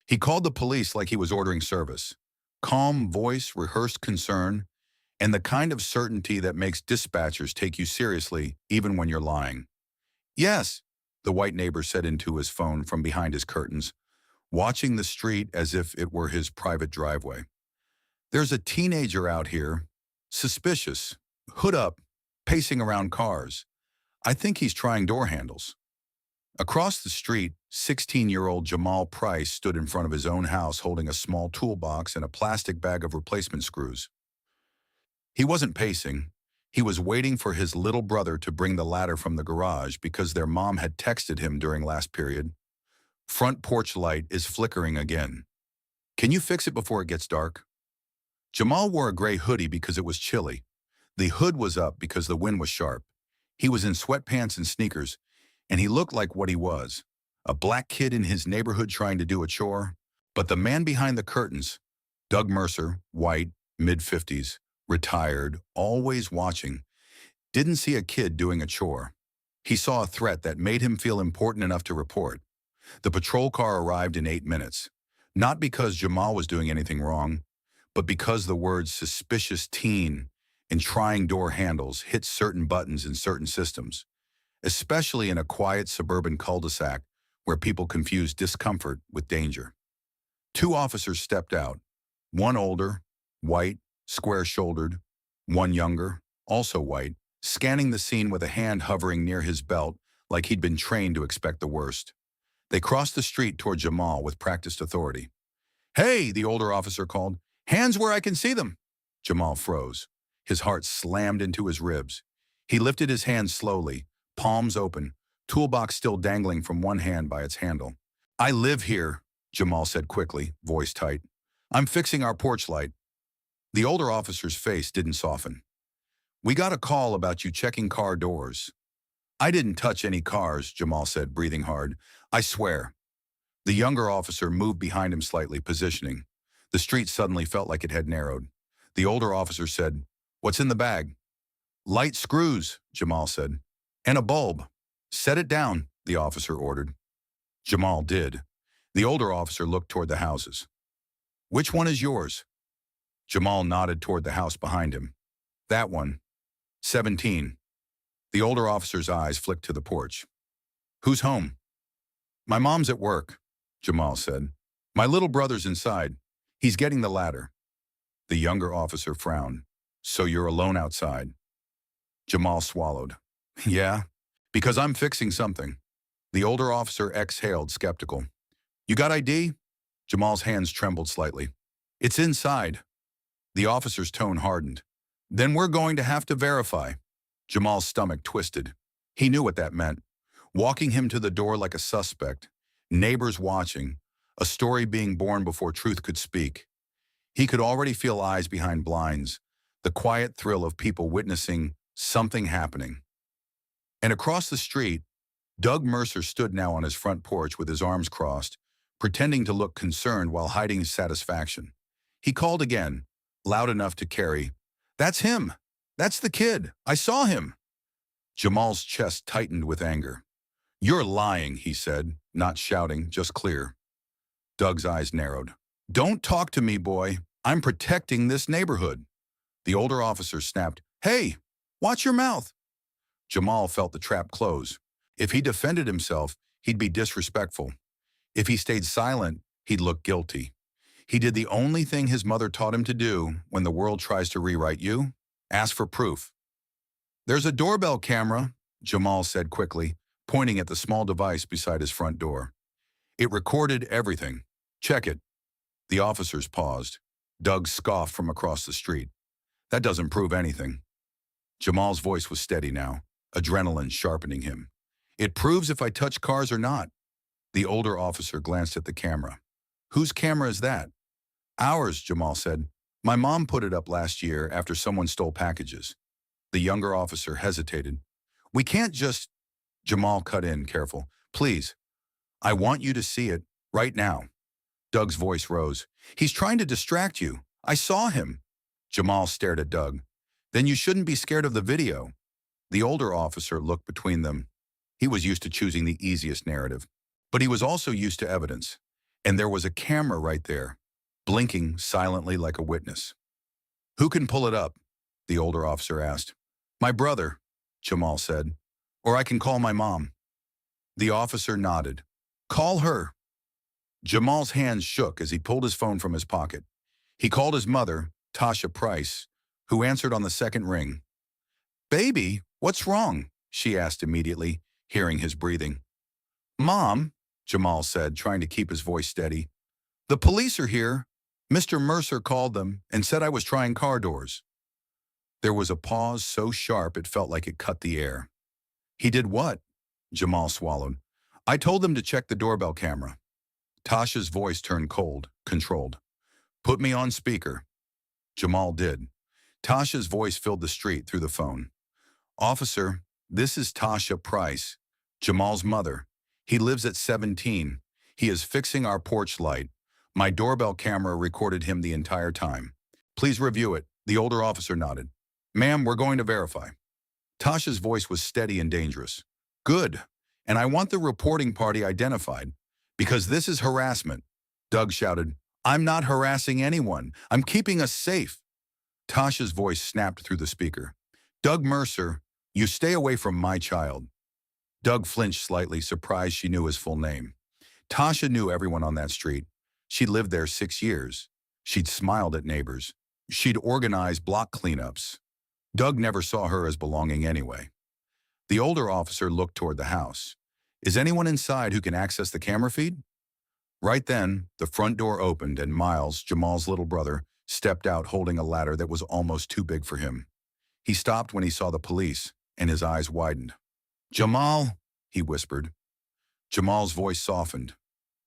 He called the police like he was ordering service. Calm voice, rehearsed concern, and the kind of certainty that makes dispatchers take you seriously even when you're lying. Yes, the white neighbor said into his phone from behind his curtains, watching the street as if it were his private driveway. There's a teenager out here, suspicious, hood up, pacing around cars. I think he's trying door handles. Across the street, 16-year-old Jamal Price stood in front of his own house holding a small toolbox and a plastic bag of replacement screws. He wasn't pacing. He was waiting for his little brother to bring the ladder from the garage because their mom had texted him during last period. Front porch light is flickering again. Can you fix it before it gets dark? Jamal wore a gray hoodie because it was chilly. The hood was up because the wind was sharp. He was in sweatpants and sneakers, and he looked like what he was, a black kid in his neighborhood trying to do a chore. But the man behind the curtains, Doug Mercer, white, mid-50s, retired, always watching, didn't see a kid doing a chore. He saw a threat that made him feel important enough to report. The patrol car arrived in 8 minutes, not because Jamal was doing anything wrong, but because the words suspicious teen and trying door handles hit certain buttons in certain systems, especially in a quiet suburban cul-de-sac where people confuse discomfort with danger. 2 officers stepped out, one older, white, square-shouldered, one younger, also white, scanning the scene with a hand hovering near his belt like he'd been trained to expect the worst. They crossed the street toward Jamal with practiced authority. "Hey," the older officer called. "Hands where I can see them." Jamal froze. His heart slammed into his ribs. He lifted his hands slowly, palms open, toolbox still dangling from one hand by its handle. "I live here," Jamal said quickly, voice tight. "I'm fixing our porch light." The older officer's face didn't soften. "We got a call about you checking car doors." "I didn't touch any cars," Jamal said, breathing hard. "I swear." The younger officer moved behind him slightly, positioning. The street suddenly felt like it had narrowed. The older officer said, "What's in the bag?" "Light screws," Jamal said. "And a bulb." "Set it down," the officer ordered. Jamal did. The older officer looked toward the houses. "Which one is yours?" Jamal nodded toward the house behind him. "That one. 17. The older officer's eyes flicked to the porch. "Who's home?" "My mom's at work," Jamal said. "My little brother's inside. He's getting the ladder." The younger officer frowned. "So you're alone outside?" Jamal swallowed. "Yeah, because I'm fixing something." The older officer exhaled, skeptical. "You got ID?" Jamal's hands trembled slightly. "It's inside." The officer's tone hardened. "Then we're going to have to verify." Jamal's stomach twisted. He knew what that meant. Walking him to the door like a suspect, neighbors watching, a story being born before truth could speak. He could already feel eyes behind blinds, the quiet thrill of people witnessing something happening. And across the street, Doug Mercer stood now on his front porch with his arms crossed, pretending to look concerned while hiding his satisfaction. He called again, loud enough to carry, "That's him! That's the kid! I saw him!" Jamal's chest tightened with anger. "You're lying," he said, not shouting, just clear. Doug's eyes narrowed. "Don't talk to me, boy. I'm protecting this neighborhood." The older officer snapped, "Hey, watch your mouth." Jamal felt the trap close. If he defended himself, he'd be disrespectful. If he stayed silent, he'd look guilty. He did the only thing his mother taught him to do when the world tries to rewrite you: ask for proof. "There's a doorbell camera," Jamal said quickly, pointing at the small device beside his front door. "It recorded everything. Check it." The officers paused. Doug scoffed from across the street. "That doesn't prove anything." Jamal's voice was steady now, adrenaline sharpening him. "It proves if I touch cars or not." The older officer glanced at the camera. "Whose camera is that?" "Ours," Jamal said. "My mom put it up last year after someone stole packages." The younger officer hesitated. "We can't just—" Jamal cut in, careful. "Please, I want you to see it right now." Doug's voice rose. "He's trying to distract you. I saw him." Jamal stared at Doug. "Then you shouldn't be scared of the video." The older officer looked between them. He was used to choosing the easiest narrative. But he was also used to evidence. And there was a camera right there, blinking silently like a witness. "Who can pull it up?" the older officer asked. "My brother," Jamal said. "Or I can call my mom." The officer nodded. "Call her." Jamal's hands shook as he pulled his phone from his pocket. He called his mother, Tasha Price, who answered on the second ring. "Baby, what's wrong?" she asked immediately, hearing his breathing. "Mom," Jamal said, trying to keep his voice steady, "the police are here. Mr. Mercer called them and said I was trying car doors." There was a pause so sharp it felt like it cut the air. "He did what?" Jamal swallowed. "I told them to check the doorbell camera." Tasha's voice turned cold, controlled. "Put me on speaker." Jamal did. Tasha's voice filled the street through the phone. "Officer, this is Tasha Price, Jamal's mother. He lives at 17. He is fixing our porch light. My doorbell camera recorded him the entire time. Please review it." The older officer nodded. "Ma'am, we're going to verify." Tasha's voice was steady and dangerous. "Good. And I want the reporting party identified, because this is harassment." Doug shouted, "I'm not harassing anyone. I'm keeping us safe." Tasha's voice snapped through the speaker. "Doug Mercer, you stay away from my child." Doug flinched slightly, surprised she knew his full name. Tasha knew everyone on that street. She'd lived there 6 years. She'd smiled at neighbors. She'd organized block cleanups. Doug never saw her as belonging anyway. The older officer looked toward the house. "Is anyone inside who can access the camera feed?" Right then, the front door opened and Miles, Jamal's little brother, stepped out holding a ladder that was almost too big for him. He stopped when he saw the police, and his eyes widened. "Jamal," he whispered. Jamal's voice softened.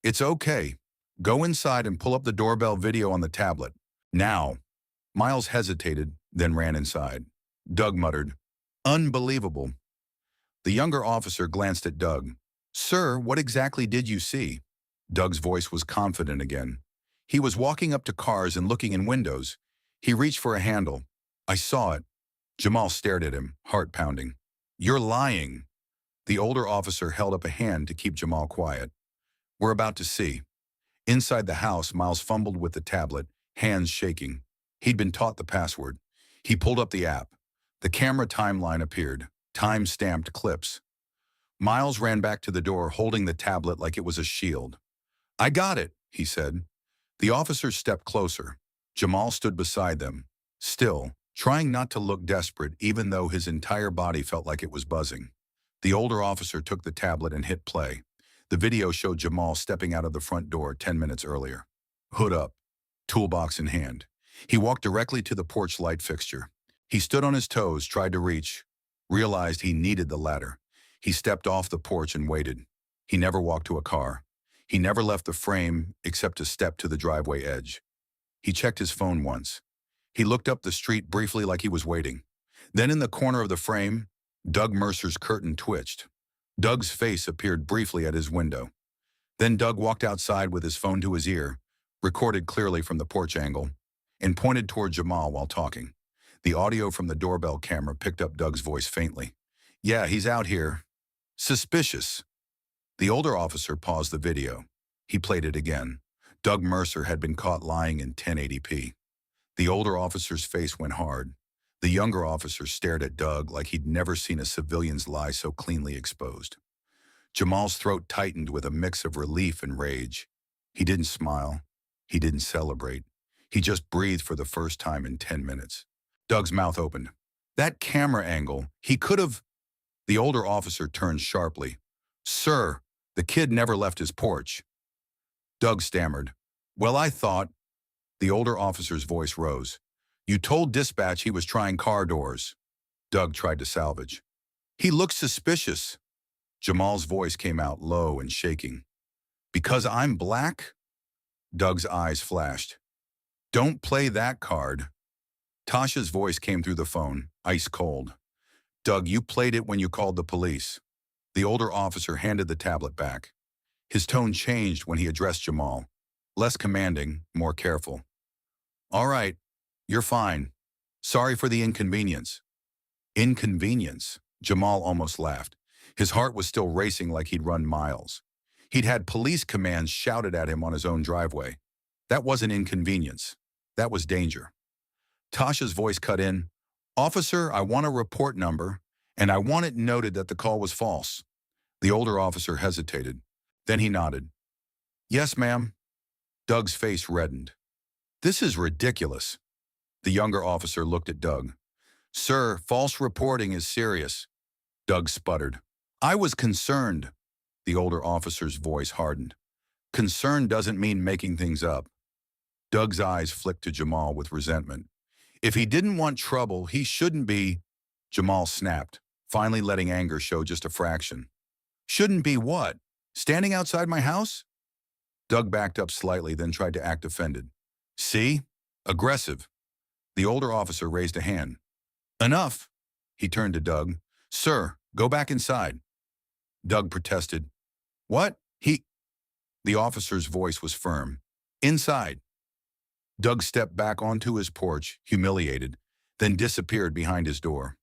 "It's okay. Go inside and pull up the doorbell video on the tablet. Now." Miles hesitated, then ran inside. Doug muttered, "Unbelievable." The younger officer glanced at Doug. "Sir, what exactly did you see?" Doug's voice was confident again. "He was walking up to cars and looking in windows. He reached for a handle. I saw it." Jamal stared at him, heart pounding. "You're lying." The older officer held up a hand to keep Jamal quiet. "We're about to see." Inside the house, Miles fumbled with the tablet, hands shaking. He'd been taught the password. He pulled up the app. The camera timeline appeared, time-stamped clips. Miles ran back to the door, holding the tablet like it was a shield. "I got it," he said. The officers stepped closer. Jamal stood beside them, still, trying not to look desperate even though his entire body felt like it was buzzing. The older officer took the tablet and hit play. The video showed Jamal stepping out of the front door 10 minutes earlier. Hood up, toolbox in hand. He walked directly to the porch light fixture. He stood on his toes, tried to reach, realized he needed the ladder. He stepped off the porch and waited. He never walked to a car. He never left the frame except to step to the driveway edge. He checked his phone once. He looked up the street briefly like he was waiting. Then in the corner of the frame, Doug Mercer's curtain twitched. Doug's face appeared briefly at his window. Then Doug walked outside with his phone to his ear, recorded clearly from the porch angle, and pointed toward Jamal while talking. The audio from the doorbell camera picked up Doug's voice faintly. "Yeah, he's out here. Suspicious." The older officer paused the video. He played it again. Doug Mercer had been caught lying in 1080p. The older officer's face went hard. The younger officer stared at Doug like he'd never seen a civilian's lie so cleanly exposed. Jamal's throat tightened with a mix of relief and rage. He didn't smile. He didn't celebrate. He just breathed for the first time in 10 minutes. Doug's mouth opened. "That camera angle, he could have..." The older officer turned sharply. "Sir, the kid never left his porch." Doug stammered. "Well, I thought..." The older officer's voice rose. "You told dispatch he was trying car doors." Doug tried to salvage. "He looked suspicious." Jamal's voice came out low and shaking. "Because I'm black?" Doug's eyes flashed. "Don't play that card." Tasha's voice came through the phone, ice cold. "Doug, you played it when you called the police." The older officer handed the tablet back. His tone changed when he addressed Jamal. Less commanding, more careful. "All right, you're fine. Sorry for the inconvenience." Inconvenience? Jamal almost laughed. His heart was still racing like he'd run miles. He'd had police commands shouted at him on his own driveway. That wasn't inconvenience. That was danger. Tasha's voice cut in. "Officer, I want a report number, and I want it noted that the call was false." The older officer hesitated. Then he nodded. "Yes, ma'am." Doug's face reddened. "This is ridiculous." The younger officer looked at Doug. "Sir, false reporting is serious." Doug sputtered. "I was concerned." The older officer's voice hardened. "Concern doesn't mean making things up." Doug's eyes flicked to Jamal with resentment. "If he didn't want trouble, he shouldn't be—" Jamal snapped, finally letting anger show just a fraction. "Shouldn't be what? Standing outside my house?" Doug backed up slightly, then tried to act offended. "See? Aggressive." The older officer raised a hand. "Enough." He turned to Doug. "Sir, go back inside." Doug protested. "What? The officer's voice was firm. "Inside." Doug stepped back onto his porch, humiliated, then disappeared behind his door.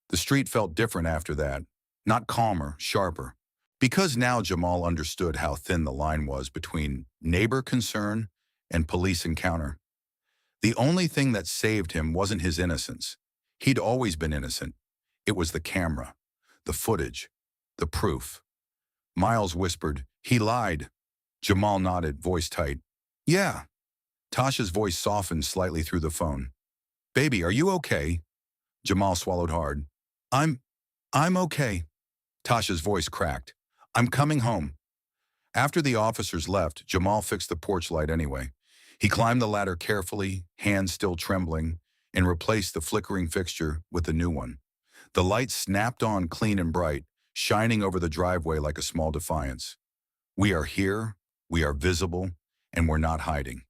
The street felt different after that, not calmer, sharper, because now Jamal understood how thin the line was between neighbor concern and police encounter. The only thing that saved him wasn't his innocence. He'd always been innocent. It was the camera, the footage, the proof. Miles whispered, "He lied." Jamal nodded, voice tight. "Yeah." Tasha's voice softened slightly through the phone. "Baby, are you okay?" Jamal swallowed hard. I'm okay." Tasha's voice cracked. "I'm coming home." After the officers left, Jamal fixed the porch light anyway. He climbed the ladder carefully, hands still trembling, and replaced the flickering fixture with a new one. The light snapped on clean and bright, shining over the driveway like a small defiance. We are here, we are visible, and we're not hiding.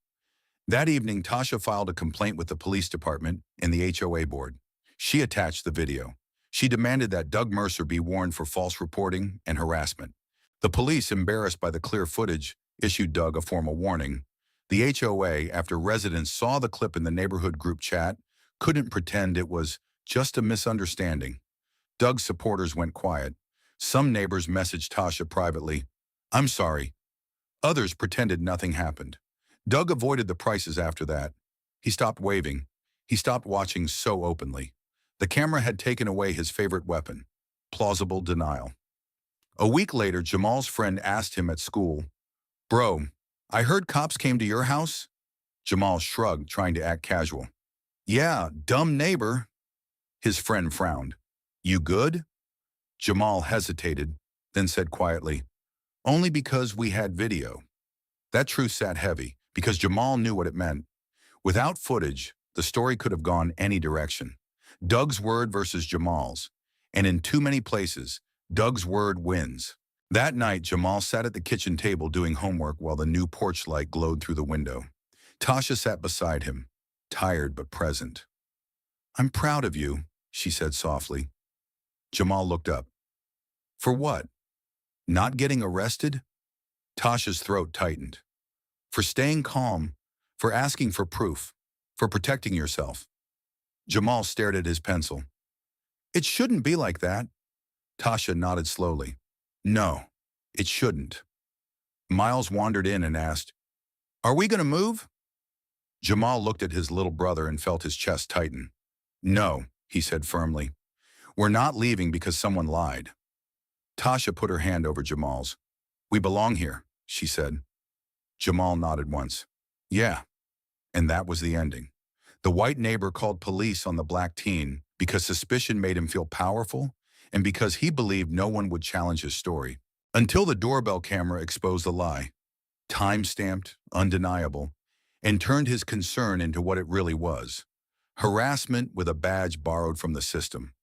That evening, Tasha filed a complaint with the police department and the HOA board. She attached the video. She demanded that Doug Mercer be warned for false reporting and harassment. The police, embarrassed by the clear footage, issued Doug a formal warning. The HOA, after residents saw the clip in the neighborhood group chat, couldn't pretend it was just a misunderstanding. Doug's supporters went quiet. Some neighbors messaged Tasha privately, "I'm sorry." Others pretended nothing happened. Doug avoided the prices after that. He stopped waving. He stopped watching so openly. The camera had taken away his favorite weapon, plausible denial. A week later, Jamal's friend asked him at school, "Bro, I heard cops came to your house?" Jamal shrugged, trying to act casual. "Yeah, dumb neighbor." His friend frowned. "You good?" Jamal hesitated, then said quietly, "Only because we had video." That truth sat heavy, because Jamal knew what it meant. Without footage, the story could have gone any direction. Doug's word versus Jamal's. And in too many places, Doug's word wins. That night, Jamal sat at the kitchen table doing homework while the new porch light glowed through the window. Tasha sat beside him, tired but present. "I'm proud of you," she said softly. Jamal looked up. "For what? Not getting arrested?" Tasha's throat tightened. "For staying calm, for asking for proof, for protecting yourself." Jamal stared at his pencil. "It shouldn't be like that." Tasha nodded slowly. "No, it shouldn't." Miles wandered in and asked, "Are we going to move?" Jamal looked at his little brother and felt his chest tighten. "No," he said firmly. "We're not leaving because someone lied." Tasha put her hand over Jamal's. "We belong here," she said. Jamal nodded once. "Yeah." And that was the ending. The white neighbor called police on the black teen because suspicion made him feel powerful and because he believed no one would challenge his story. Until the doorbell camera exposed the lie, time-stamped, undeniable, and turned his concern into what it really was: harassment with a badge borrowed from the system.